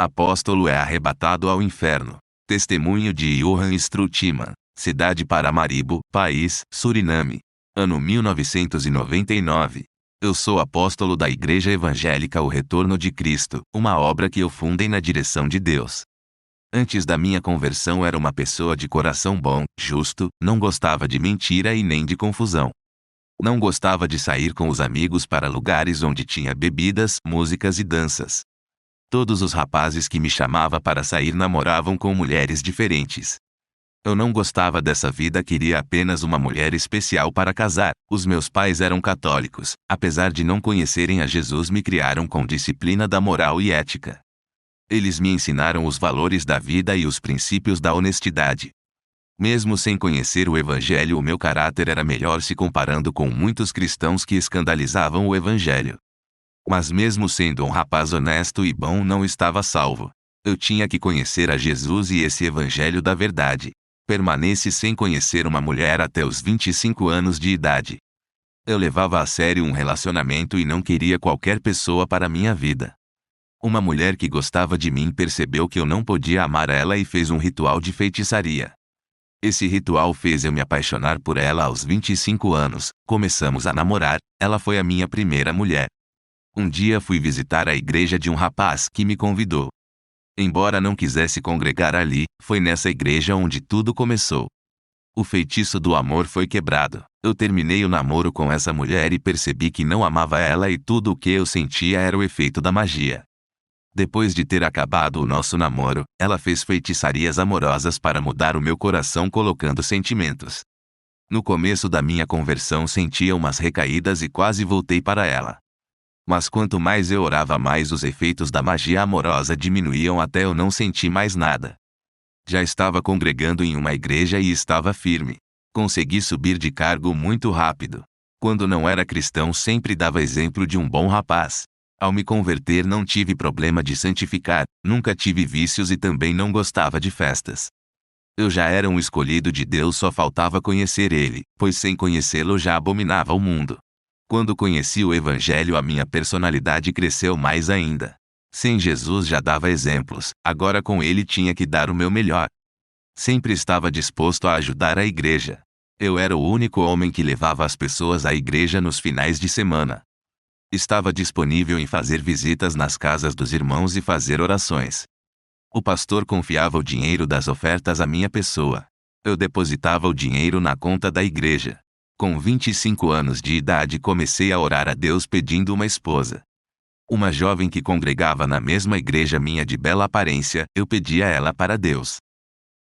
Apóstolo é arrebatado ao inferno. Testemunho de Johann Struthmann. Cidade Paramaribo, país, Suriname. Ano 1999. Eu sou apóstolo da Igreja Evangélica O Retorno de Cristo, uma obra que eu fundei na direção de Deus. Antes da minha conversão era uma pessoa de coração bom, justo, não gostava de mentira e nem de confusão. Não gostava de sair com os amigos para lugares onde tinha bebidas, músicas e danças. Todos os rapazes que me chamava para sair namoravam com mulheres diferentes. Eu não gostava dessa vida, queria apenas uma mulher especial para casar. Os meus pais eram católicos, apesar de não conhecerem a Jesus, me criaram com disciplina da moral e ética. Eles me ensinaram os valores da vida e os princípios da honestidade. Mesmo sem conhecer o Evangelho, o meu caráter era melhor se comparando com muitos cristãos que escandalizavam o Evangelho. Mas mesmo sendo um rapaz honesto e bom, não estava salvo. Eu tinha que conhecer a Jesus e esse Evangelho da verdade. Permaneci sem conhecer uma mulher até os 25 anos de idade. Eu levava a sério um relacionamento e não queria qualquer pessoa para minha vida. Uma mulher que gostava de mim percebeu que eu não podia amar ela e fez um ritual de feitiçaria. Esse ritual fez eu me apaixonar por ela aos 25 anos, começamos a namorar, ela foi a minha primeira mulher. Um dia fui visitar a igreja de um rapaz que me convidou. Embora não quisesse congregar ali, foi nessa igreja onde tudo começou. O feitiço do amor foi quebrado. Eu terminei o namoro com essa mulher e percebi que não amava ela e tudo o que eu sentia era o efeito da magia. Depois de ter acabado o nosso namoro, ela fez feitiçarias amorosas para mudar o meu coração colocando sentimentos. No começo da minha conversão sentia umas recaídas e quase voltei para ela. Mas quanto mais eu orava, mais os efeitos da magia amorosa diminuíam até eu não sentir mais nada. Já estava congregando em uma igreja e estava firme. Consegui subir de cargo muito rápido. Quando não era cristão, sempre dava exemplo de um bom rapaz. Ao me converter, não tive problema de santificar, nunca tive vícios e também não gostava de festas. Eu já era um escolhido de Deus, só faltava conhecer Ele, pois sem conhecê-lo já abominava o mundo. Quando conheci o Evangelho, a minha personalidade cresceu mais ainda. Sem Jesus já dava exemplos, agora com Ele tinha que dar o meu melhor. Sempre estava disposto a ajudar a igreja. Eu era o único homem que levava as pessoas à igreja nos finais de semana. Estava disponível em fazer visitas nas casas dos irmãos e fazer orações. O pastor confiava o dinheiro das ofertas à minha pessoa. Eu depositava o dinheiro na conta da igreja. Com 25 anos de idade comecei a orar a Deus pedindo uma esposa. Uma jovem que congregava na mesma igreja minha de bela aparência, eu pedi a ela para Deus.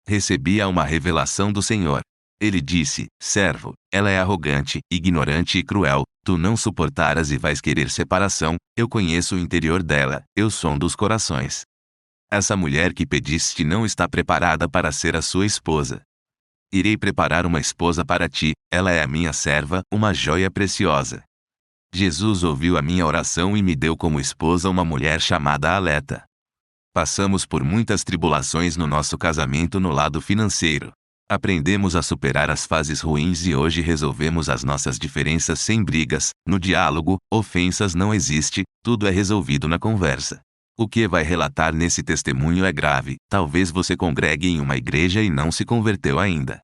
Recebia uma revelação do Senhor. Ele disse: servo, ela é arrogante, ignorante e cruel, tu não suportarás e vais querer separação, eu conheço o interior dela, eu sondo os corações. Essa mulher que pediste não está preparada para ser a sua esposa. Irei preparar uma esposa para ti, ela é a minha serva, uma joia preciosa. Jesus ouviu a minha oração e me deu como esposa uma mulher chamada Aleta. Passamos por muitas tribulações no nosso casamento no lado financeiro. Aprendemos a superar as fases ruins e hoje resolvemos as nossas diferenças sem brigas, no diálogo, ofensas não existe, tudo é resolvido na conversa. O que vai relatar nesse testemunho é grave, talvez você congregue em uma igreja e não se converteu ainda.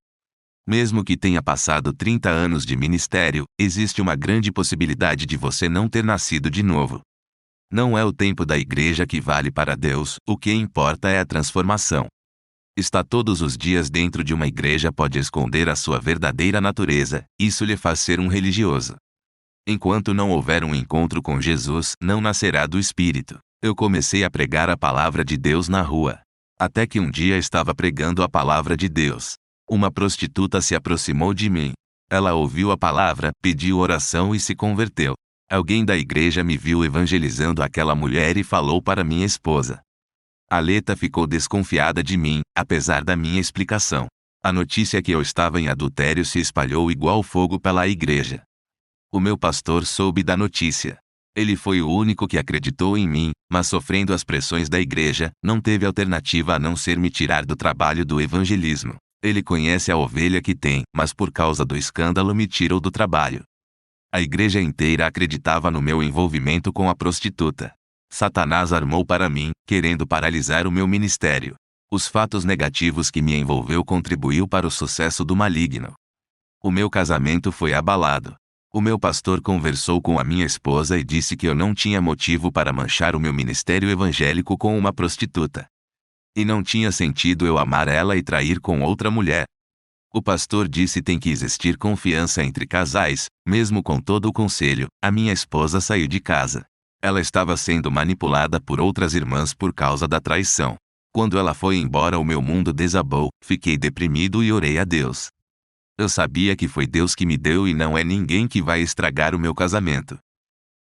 Mesmo que tenha passado 30 anos de ministério, existe uma grande possibilidade de você não ter nascido de novo. Não é o tempo da igreja que vale para Deus, o que importa é a transformação. Está todos os dias dentro de uma igreja pode esconder a sua verdadeira natureza, isso lhe faz ser um religioso. Enquanto não houver um encontro com Jesus, não nascerá do Espírito. Eu comecei a pregar a palavra de Deus na rua. Até que um dia estava pregando a palavra de Deus. Uma prostituta se aproximou de mim. Ela ouviu a palavra, pediu oração e se converteu. Alguém da igreja me viu evangelizando aquela mulher e falou para minha esposa. Aleta ficou desconfiada de mim, apesar da minha explicação. A notícia que eu estava em adultério se espalhou igual fogo pela igreja. O meu pastor soube da notícia. Ele foi o único que acreditou em mim, mas sofrendo as pressões da igreja, não teve alternativa a não ser me tirar do trabalho do evangelismo. Ele conhece a ovelha que tem, mas por causa do escândalo me tirou do trabalho. A igreja inteira acreditava no meu envolvimento com a prostituta. Satanás armou para mim, querendo paralisar o meu ministério. Os fatos negativos que me envolveu contribuiu para o sucesso do maligno. O meu casamento foi abalado. O meu pastor conversou com a minha esposa e disse que eu não tinha motivo para manchar o meu ministério evangélico com uma prostituta. E não tinha sentido eu amar ela e trair com outra mulher. O pastor disse que tem que existir confiança entre casais, mesmo com todo o conselho. A minha esposa saiu de casa. Ela estava sendo manipulada por outras irmãs por causa da traição. Quando ela foi embora, o meu mundo desabou, fiquei deprimido e orei a Deus. Eu sabia que foi Deus que me deu e não é ninguém que vai estragar o meu casamento.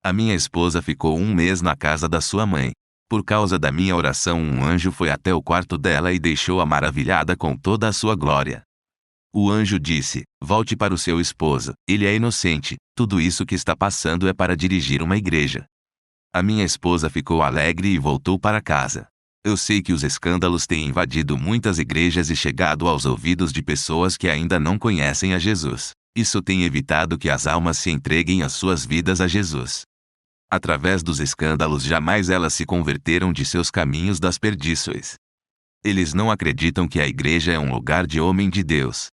A minha esposa ficou 1 mês na casa da sua mãe. Por causa da minha oração, um anjo foi até o quarto dela e deixou-a maravilhada com toda a sua glória. O anjo disse: volte para o seu esposo, ele é inocente, tudo isso que está passando é para dirigir uma igreja. A minha esposa ficou alegre e voltou para casa. Eu sei que os escândalos têm invadido muitas igrejas e chegado aos ouvidos de pessoas que ainda não conhecem a Jesus. Isso tem evitado que as almas se entreguem as suas vidas a Jesus. Através dos escândalos, jamais elas se converteram de seus caminhos das perdições. Eles não acreditam que a igreja é um lugar de homem de Deus.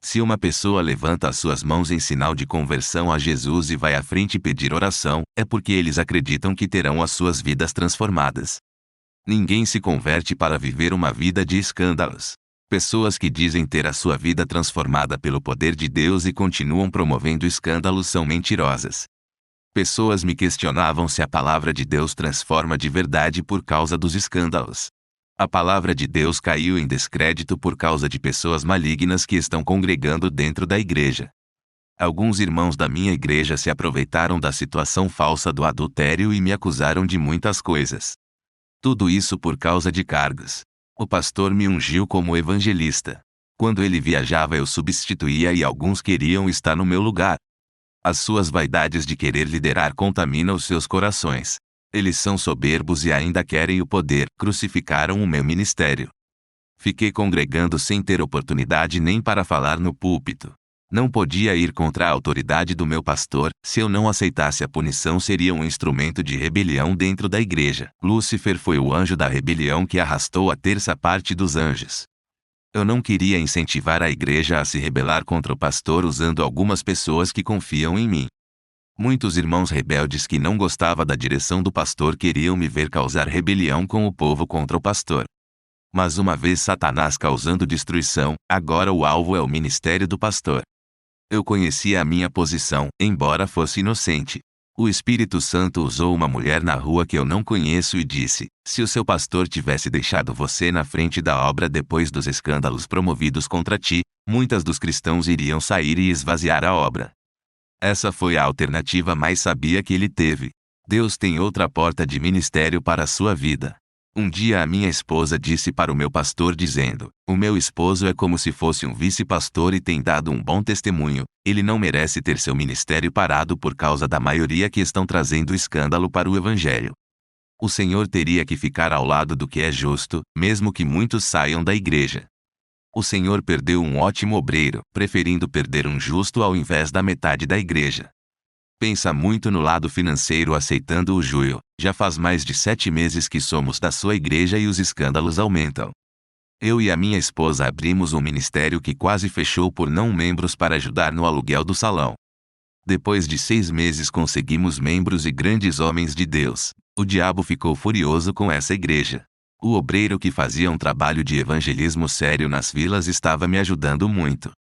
Se uma pessoa levanta as suas mãos em sinal de conversão a Jesus e vai à frente pedir oração, é porque eles acreditam que terão as suas vidas transformadas. Ninguém se converte para viver uma vida de escândalos. Pessoas que dizem ter a sua vida transformada pelo poder de Deus e continuam promovendo escândalos são mentirosas. Pessoas me questionavam se a palavra de Deus transforma de verdade por causa dos escândalos. A palavra de Deus caiu em descrédito por causa de pessoas malignas que estão congregando dentro da igreja. Alguns irmãos da minha igreja se aproveitaram da situação falsa do adultério e me acusaram de muitas coisas. Tudo isso por causa de cargos. O pastor me ungiu como evangelista. Quando ele viajava, eu substituía e alguns queriam estar no meu lugar. As suas vaidades de querer liderar contaminam os seus corações. Eles são soberbos e ainda querem o poder. Crucificaram o meu ministério. Fiquei congregando sem ter oportunidade nem para falar no púlpito. Não podia ir contra a autoridade do meu pastor. Se eu não aceitasse a punição, seria um instrumento de rebelião dentro da igreja. Lúcifer foi o anjo da rebelião que arrastou a terça parte dos anjos. Eu não queria incentivar a igreja a se rebelar contra o pastor usando algumas pessoas que confiam em mim. Muitos irmãos rebeldes que não gostavam da direção do pastor queriam me ver causar rebelião com o povo contra o pastor. Mas uma vez Satanás causando destruição, agora o alvo é o ministério do pastor. Eu conhecia a minha posição, embora fosse inocente. O Espírito Santo usou uma mulher na rua que eu não conheço e disse: se o seu pastor tivesse deixado você na frente da obra depois dos escândalos promovidos contra ti, muitas dos cristãos iriam sair e esvaziar a obra. Essa foi a alternativa mais sabia que ele teve. Deus tem outra porta de ministério para a sua vida. Um dia a minha esposa disse para o meu pastor dizendo: o meu esposo é como se fosse um vice-pastor e tem dado um bom testemunho, ele não merece ter seu ministério parado por causa da maioria que estão trazendo escândalo para o evangelho. O Senhor teria que ficar ao lado do que é justo, mesmo que muitos saiam da igreja. O Senhor perdeu um ótimo obreiro, preferindo perder um justo ao invés da metade da igreja. Pensa muito no lado financeiro aceitando o juio. Já faz mais de 7 meses que somos da sua igreja e os escândalos aumentam. Eu e a minha esposa abrimos um ministério que quase fechou por não membros para ajudar no aluguel do salão. Depois de 6 meses conseguimos membros e grandes homens de Deus. O diabo ficou furioso com essa igreja. O obreiro que fazia um trabalho de evangelismo sério nas vilas estava me ajudando muito.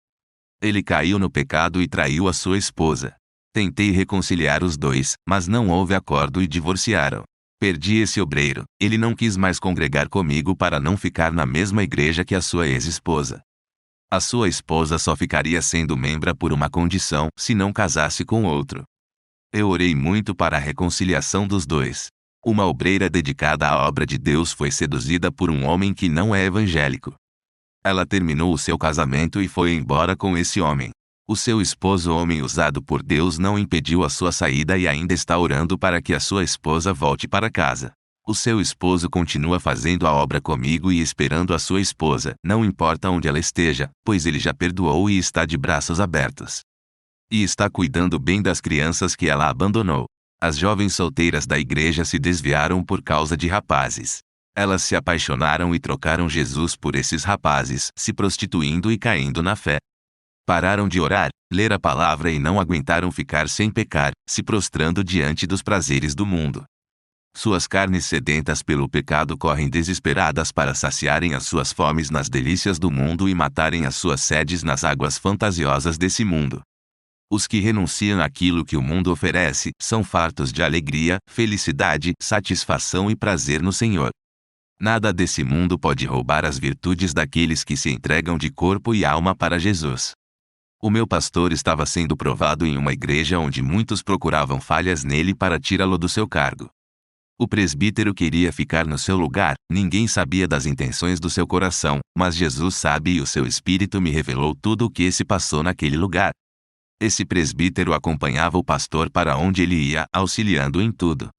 Ele caiu no pecado e traiu a sua esposa. Tentei reconciliar os dois, mas não houve acordo e divorciaram. Perdi esse obreiro. Ele não quis mais congregar comigo para não ficar na mesma igreja que a sua ex-esposa. A sua esposa só ficaria sendo membra por uma condição: se não casasse com outro. Eu orei muito para a reconciliação dos dois. Uma obreira dedicada à obra de Deus foi seduzida por um homem que não é evangélico. Ela terminou o seu casamento e foi embora com esse homem. O seu esposo, homem usado por Deus, não impediu a sua saída e ainda está orando para que a sua esposa volte para casa. O seu esposo continua fazendo a obra comigo e esperando a sua esposa, não importa onde ela esteja, pois ele já perdoou e está de braços abertos. E está cuidando bem das crianças que ela abandonou. As jovens solteiras da igreja se desviaram por causa de rapazes. Elas se apaixonaram e trocaram Jesus por esses rapazes, se prostituindo e caindo na fé. Pararam de orar, ler a palavra e não aguentaram ficar sem pecar, se prostrando diante dos prazeres do mundo. Suas carnes sedentas pelo pecado correm desesperadas para saciarem as suas fomes nas delícias do mundo e matarem as suas sedes nas águas fantasiosas desse mundo. Os que renunciam àquilo que o mundo oferece são fartos de alegria, felicidade, satisfação e prazer no Senhor. Nada desse mundo pode roubar as virtudes daqueles que se entregam de corpo e alma para Jesus. O meu pastor estava sendo provado em uma igreja onde muitos procuravam falhas nele para tirá-lo do seu cargo. O presbítero queria ficar no seu lugar, ninguém sabia das intenções do seu coração, mas Jesus sabe e o seu Espírito me revelou tudo o que se passou naquele lugar. Esse presbítero acompanhava o pastor para onde ele ia, auxiliando em tudo.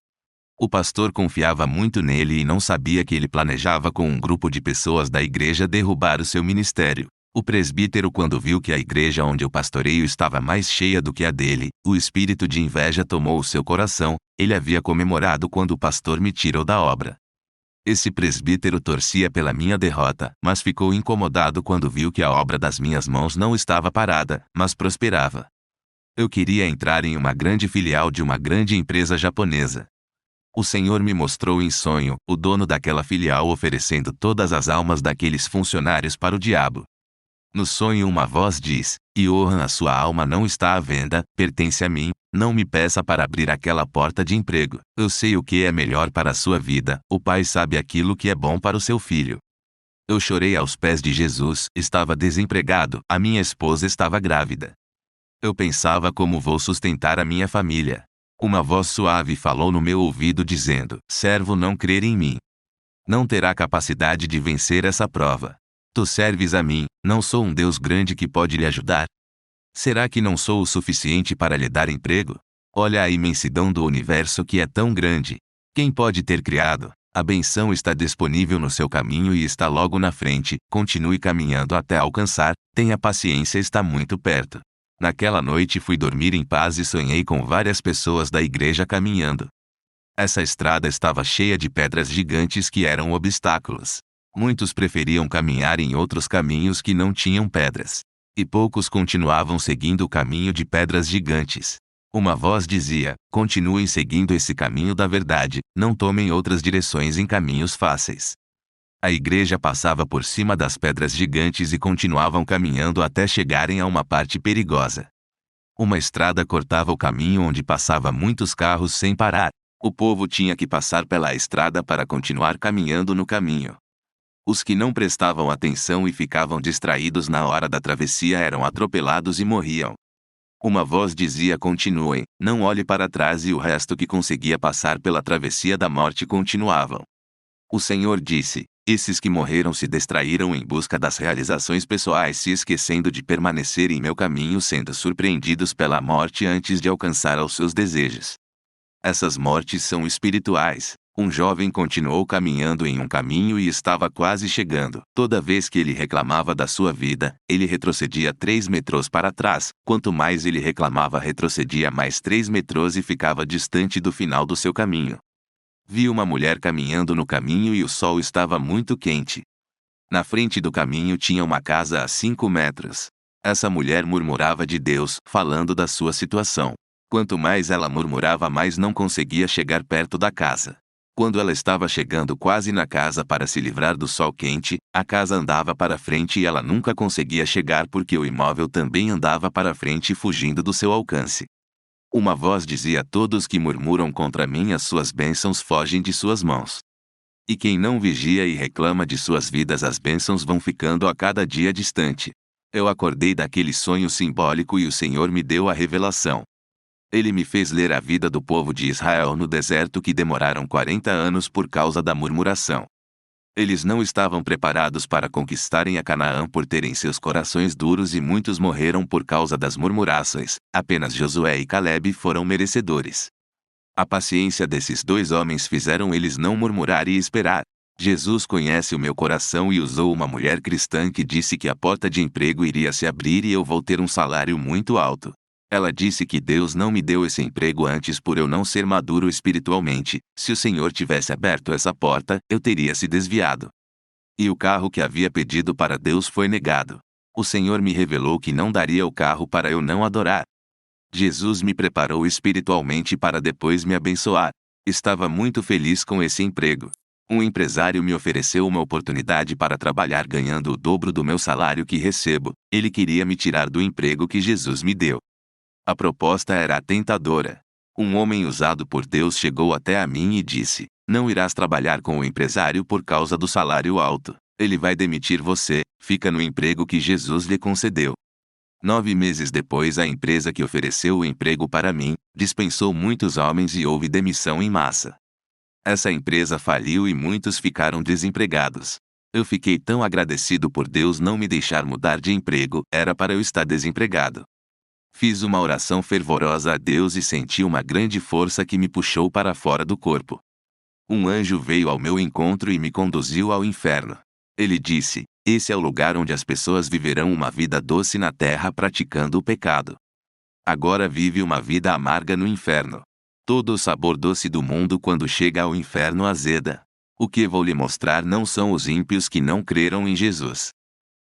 O pastor confiava muito nele e não sabia que ele planejava com um grupo de pessoas da igreja derrubar o seu ministério. O presbítero, quando viu que a igreja onde eu pastoreio estava mais cheia do que a dele, o espírito de inveja tomou o seu coração. Ele havia comemorado quando o pastor me tirou da obra. Esse presbítero torcia pela minha derrota, mas ficou incomodado quando viu que a obra das minhas mãos não estava parada, mas prosperava. Eu queria entrar em uma grande filial de uma grande empresa japonesa. O Senhor me mostrou em sonho o dono daquela filial oferecendo todas as almas daqueles funcionários para o diabo. No sonho uma voz diz: Johan, a sua alma não está à venda, pertence a mim, não me peça para abrir aquela porta de emprego. Eu sei o que é melhor para a sua vida, o pai sabe aquilo que é bom para o seu filho. Eu chorei aos pés de Jesus, estava desempregado, a minha esposa estava grávida. Eu pensava como vou sustentar a minha família. Uma voz suave falou no meu ouvido dizendo: servo, não crer em mim. Não terá capacidade de vencer essa prova. Tu serves a mim, não sou um Deus grande que pode lhe ajudar? Será que não sou o suficiente para lhe dar emprego? Olha a imensidão do universo que é tão grande. Quem pode ter criado? A benção está disponível no seu caminho e está logo na frente, continue caminhando até alcançar, tenha paciência, está muito perto. Naquela noite fui dormir em paz e sonhei com várias pessoas da igreja caminhando. Essa estrada estava cheia de pedras gigantes que eram obstáculos. Muitos preferiam caminhar em outros caminhos que não tinham pedras. E poucos continuavam seguindo o caminho de pedras gigantes. Uma voz dizia: continuem seguindo esse caminho da verdade, não tomem outras direções em caminhos fáceis. A igreja passava por cima das pedras gigantes e continuavam caminhando até chegarem a uma parte perigosa. Uma estrada cortava o caminho onde passava muitos carros sem parar. O povo tinha que passar pela estrada para continuar caminhando no caminho. Os que não prestavam atenção e ficavam distraídos na hora da travessia eram atropelados e morriam. Uma voz dizia: continuem, não olhe para trás, e o resto que conseguia passar pela travessia da morte continuavam. O Senhor disse: esses que morreram se distraíram em busca das realizações pessoais, se esquecendo de permanecer em meu caminho, sendo surpreendidos pela morte antes de alcançar aos seus desejos. Essas mortes são espirituais. Um jovem continuou caminhando em um caminho e estava quase chegando. Toda vez que ele reclamava da sua vida, ele retrocedia 3 metros para trás. Quanto mais ele reclamava, retrocedia mais 3 metros e ficava distante do final do seu caminho. Vi uma mulher caminhando no caminho e o sol estava muito quente. Na frente do caminho tinha uma casa a 5 metros. Essa mulher murmurava de Deus, falando da sua situação. Quanto mais ela murmurava, mais não conseguia chegar perto da casa. Quando ela estava chegando quase na casa para se livrar do sol quente, a casa andava para frente e ela nunca conseguia chegar porque o imóvel também andava para frente, fugindo do seu alcance. Uma voz dizia: todos que murmuram contra mim, as suas bênçãos fogem de suas mãos. E quem não vigia e reclama de suas vidas, as bênçãos vão ficando a cada dia distante. Eu acordei daquele sonho simbólico e o Senhor me deu a revelação. Ele me fez ler a vida do povo de Israel no deserto, que demoraram 40 anos por causa da murmuração. Eles não estavam preparados para conquistarem a Canaã por terem seus corações duros e muitos morreram por causa das murmurações. Apenas Josué e Calebe foram merecedores. A paciência desses 2 homens fizeram eles não murmurar e esperar. Jesus conhece o meu coração e usou uma mulher cristã que disse que a porta de emprego iria se abrir e eu vou ter um salário muito alto. Ela disse que Deus não me deu esse emprego antes por eu não ser maduro espiritualmente. Se o Senhor tivesse aberto essa porta, eu teria se desviado. E o carro que havia pedido para Deus foi negado. O Senhor me revelou que não daria o carro para eu não adorar. Jesus me preparou espiritualmente para depois me abençoar. Estava muito feliz com esse emprego. Um empresário me ofereceu uma oportunidade para trabalhar ganhando o dobro do meu salário que recebo. Ele queria me tirar do emprego que Jesus me deu. A proposta era tentadora. Um homem usado por Deus chegou até a mim e disse: "Não irás trabalhar com o empresário por causa do salário alto. Ele vai demitir você, fica no emprego que Jesus lhe concedeu." 9 meses depois, a empresa que ofereceu o emprego para mim, dispensou muitos homens e houve demissão em massa. Essa empresa faliu e muitos ficaram desempregados. Eu fiquei tão agradecido por Deus não me deixar mudar de emprego, era para eu estar desempregado. Fiz uma oração fervorosa a Deus e senti uma grande força que me puxou para fora do corpo. Um anjo veio ao meu encontro e me conduziu ao inferno. Ele disse: "Esse é o lugar onde as pessoas viverão uma vida doce na terra praticando o pecado. Agora vive uma vida amarga no inferno. Todo o sabor doce do mundo quando chega ao inferno azeda. O que vou lhe mostrar não são os ímpios que não creram em Jesus.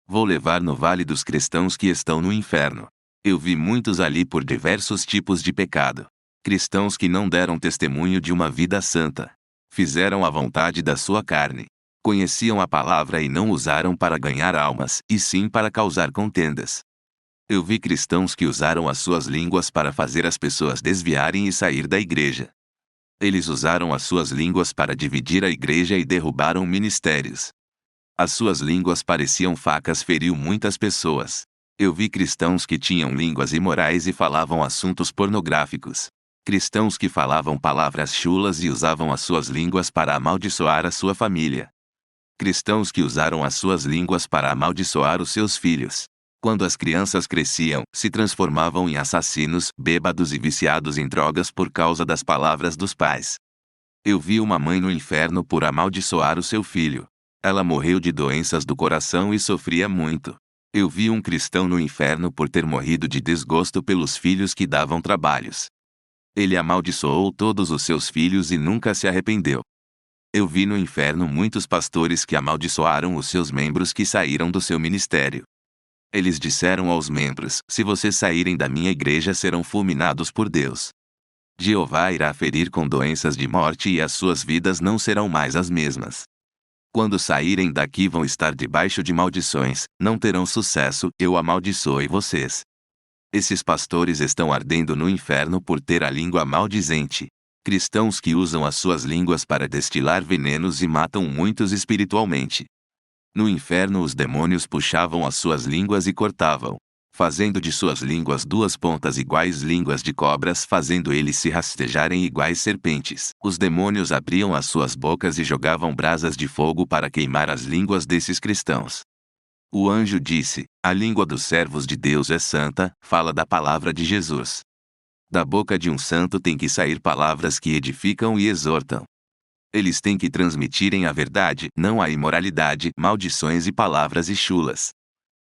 Vou levar no vale dos cristãos que estão no inferno. Eu vi muitos ali por diversos tipos de pecado. Cristãos que não deram testemunho de uma vida santa. Fizeram a vontade da sua carne. Conheciam a palavra e não usaram para ganhar almas, e sim para causar contendas. Eu vi cristãos que usaram as suas línguas para fazer as pessoas desviarem e sair da igreja. Eles usaram as suas línguas para dividir a igreja e derrubaram ministérios. As suas línguas pareciam facas, feriu muitas pessoas. Eu vi cristãos que tinham línguas imorais e falavam assuntos pornográficos. Cristãos que falavam palavras chulas e usavam as suas línguas para amaldiçoar a sua família. Cristãos que usaram as suas línguas para amaldiçoar os seus filhos. Quando as crianças cresciam, se transformavam em assassinos, bêbados e viciados em drogas por causa das palavras dos pais. Eu vi uma mãe no inferno por amaldiçoar o seu filho. Ela morreu de doenças do coração e sofria muito. Eu vi um cristão no inferno por ter morrido de desgosto pelos filhos que davam trabalhos. Ele amaldiçoou todos os seus filhos e nunca se arrependeu. Eu vi no inferno muitos pastores que amaldiçoaram os seus membros que saíram do seu ministério. Eles disseram aos membros: "Se vocês saírem da minha igreja serão fulminados por Deus. Jeová irá ferir com doenças de morte e as suas vidas não serão mais as mesmas. Quando saírem daqui vão estar debaixo de maldições, não terão sucesso, eu amaldiçoei vocês." Esses pastores estão ardendo no inferno por ter a língua maldizente. Cristãos que usam as suas línguas para destilar venenos e matam muitos espiritualmente. No inferno os demônios puxavam as suas línguas e cortavam, fazendo de suas línguas duas pontas iguais línguas de cobras, fazendo eles se rastejarem iguais serpentes. Os demônios abriam as suas bocas e jogavam brasas de fogo para queimar as línguas desses cristãos. O anjo disse: "A língua dos servos de Deus é santa, fala da palavra de Jesus. Da boca de um santo tem que sair palavras que edificam e exortam. Eles têm que transmitirem a verdade, não a imoralidade, maldições e palavras e chulas."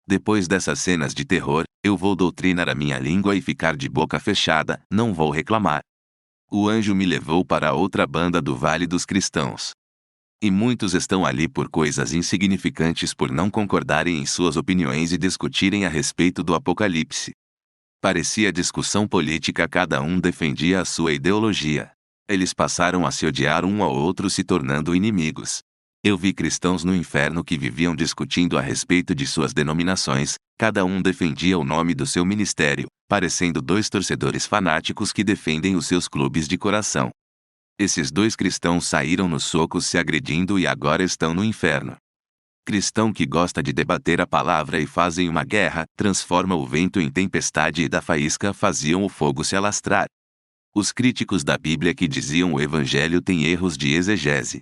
Depois dessas cenas de terror, eu vou doutrinar a minha língua e ficar de boca fechada, não vou reclamar. O anjo me levou para outra banda do Vale dos Cristãos. E muitos estão ali por coisas insignificantes, por não concordarem em suas opiniões e discutirem a respeito do Apocalipse. Parecia discussão política, cada um defendia a sua ideologia. Eles passaram a se odiar um ao outro, se tornando inimigos. Eu vi cristãos no inferno que viviam discutindo a respeito de suas denominações, cada um defendia o nome do seu ministério, parecendo dois torcedores fanáticos que defendem os seus clubes de coração. Esses dois cristãos saíram nos socos se agredindo e agora estão no inferno. Cristão que gosta de debater a palavra e fazem uma guerra, transforma o vento em tempestade e da faísca faziam o fogo se alastrar. Os críticos da Bíblia que diziam o Evangelho têm erros de exegese.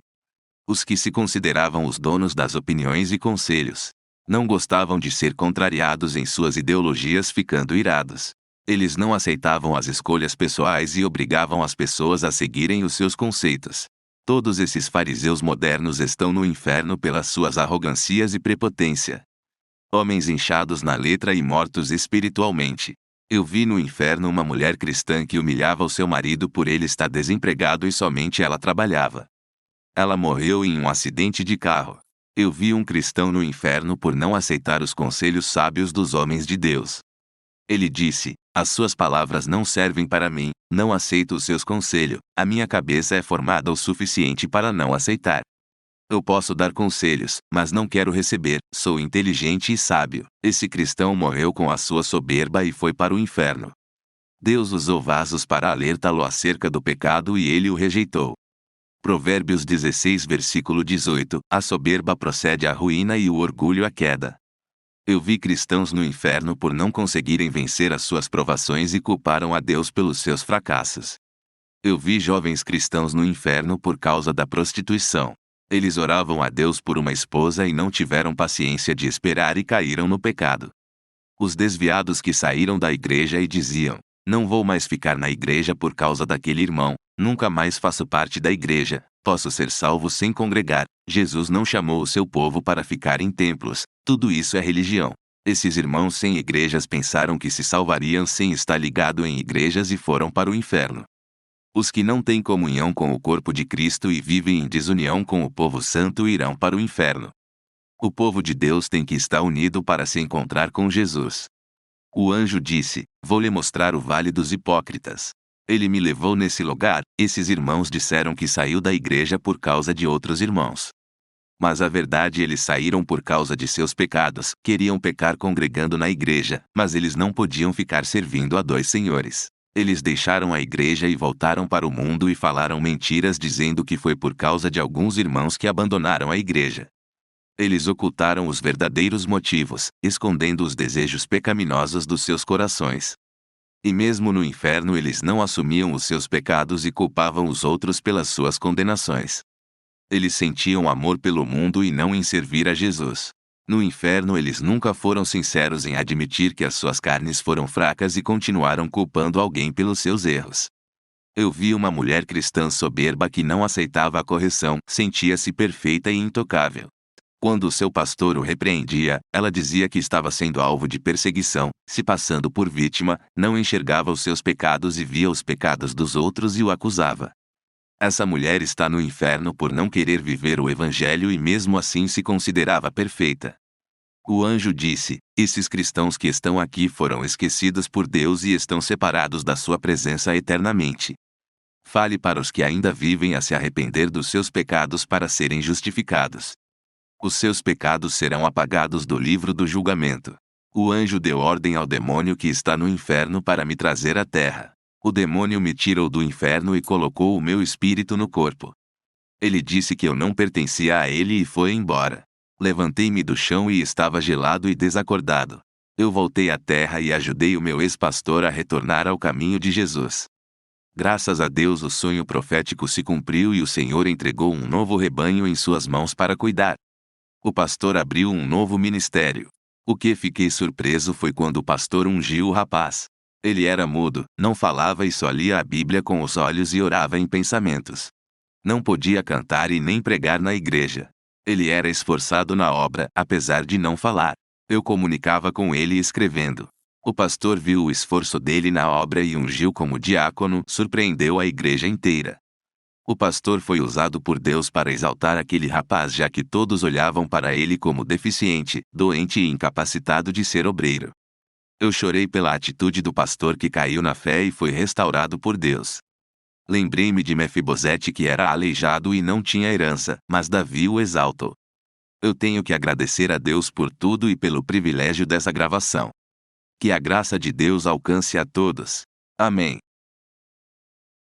Os que se consideravam os donos das opiniões e conselhos não gostavam de ser contrariados em suas ideologias, ficando irados. Eles não aceitavam as escolhas pessoais e obrigavam as pessoas a seguirem os seus conceitos. Todos esses fariseus modernos estão no inferno pelas suas arrogancias e prepotência. Homens inchados na letra e mortos espiritualmente. Eu vi no inferno uma mulher cristã que humilhava o seu marido por ele estar desempregado e somente ela trabalhava. Ela morreu em um acidente de carro. Eu vi um cristão no inferno por não aceitar os conselhos sábios dos homens de Deus. Ele disse: as suas palavras não servem para mim, não aceito os seus conselhos, a minha cabeça é formada o suficiente para não aceitar. Eu posso dar conselhos, mas não quero receber, sou inteligente e sábio. Esse cristão morreu com a sua soberba e foi para o inferno. Deus usou vasos para alertá-lo acerca do pecado e ele o rejeitou. Provérbios 16 versículo 18, a soberba procede à ruína e o orgulho à queda. Eu vi cristãos no inferno por não conseguirem vencer as suas provações e culparam a Deus pelos seus fracassos. Eu vi jovens cristãos no inferno por causa da prostituição. Eles oravam a Deus por uma esposa e não tiveram paciência de esperar e caíram no pecado. Os desviados que saíram da igreja e diziam: não vou mais ficar na igreja por causa daquele irmão, nunca mais faço parte da igreja, posso ser salvo sem congregar. Jesus não chamou o seu povo para ficar em templos, tudo isso é religião. Esses irmãos sem igrejas pensaram que se salvariam sem estar ligado em igrejas e foram para o inferno. Os que não têm comunhão com o corpo de Cristo e vivem em desunião com o povo santo irão para o inferno. O povo de Deus tem que estar unido para se encontrar com Jesus. O anjo disse: vou lhe mostrar o vale dos hipócritas. Ele me levou nesse lugar. Esses irmãos disseram que saiu da igreja por causa de outros irmãos. Mas a verdade, eles saíram por causa de seus pecados, queriam pecar congregando na igreja, mas eles não podiam ficar servindo a dois senhores. Eles deixaram a igreja e voltaram para o mundo e falaram mentiras dizendo que foi por causa de alguns irmãos que abandonaram a igreja. Eles ocultaram os verdadeiros motivos, escondendo os desejos pecaminosos dos seus corações. E mesmo no inferno eles não assumiam os seus pecados e culpavam os outros pelas suas condenações. Eles sentiam amor pelo mundo e não em servir a Jesus. No inferno eles nunca foram sinceros em admitir que as suas carnes foram fracas e continuaram culpando alguém pelos seus erros. Eu vi uma mulher cristã soberba que não aceitava a correção, sentia-se perfeita e intocável. Quando seu pastor o repreendia, ela dizia que estava sendo alvo de perseguição, se passando por vítima, não enxergava os seus pecados e via os pecados dos outros e o acusava. Essa mulher está no inferno por não querer viver o evangelho e mesmo assim se considerava perfeita. O anjo disse: esses cristãos que estão aqui foram esquecidos por Deus e estão separados da sua presença eternamente. Fale para os que ainda vivem a se arrepender dos seus pecados para serem justificados. Os seus pecados serão apagados do livro do julgamento. O anjo deu ordem ao demônio que está no inferno para me trazer à terra. O demônio me tirou do inferno e colocou o meu espírito no corpo. Ele disse que eu não pertencia a ele e foi embora. Levantei-me do chão e estava gelado e desacordado. Eu voltei à terra e ajudei o meu ex-pastor a retornar ao caminho de Jesus. Graças a Deus o sonho profético se cumpriu e o Senhor entregou um novo rebanho em suas mãos para cuidar. O pastor abriu um novo ministério. O que fiquei surpreso foi quando o pastor ungiu o rapaz. Ele era mudo, não falava e só lia a Bíblia com os olhos e orava em pensamentos. Não podia cantar e nem pregar na igreja. Ele era esforçado na obra, apesar de não falar. Eu comunicava com ele escrevendo. O pastor viu o esforço dele na obra e ungiu como diácono, surpreendeu a igreja inteira. O pastor foi usado por Deus para exaltar aquele rapaz, já que todos olhavam para ele como deficiente, doente e incapacitado de ser obreiro. Eu chorei pela atitude do pastor que caiu na fé e foi restaurado por Deus. Lembrei-me de Mefibosete, que era aleijado e não tinha herança, mas Davi o exaltou. Eu tenho que agradecer a Deus por tudo e pelo privilégio dessa gravação. Que a graça de Deus alcance a todos. Amém.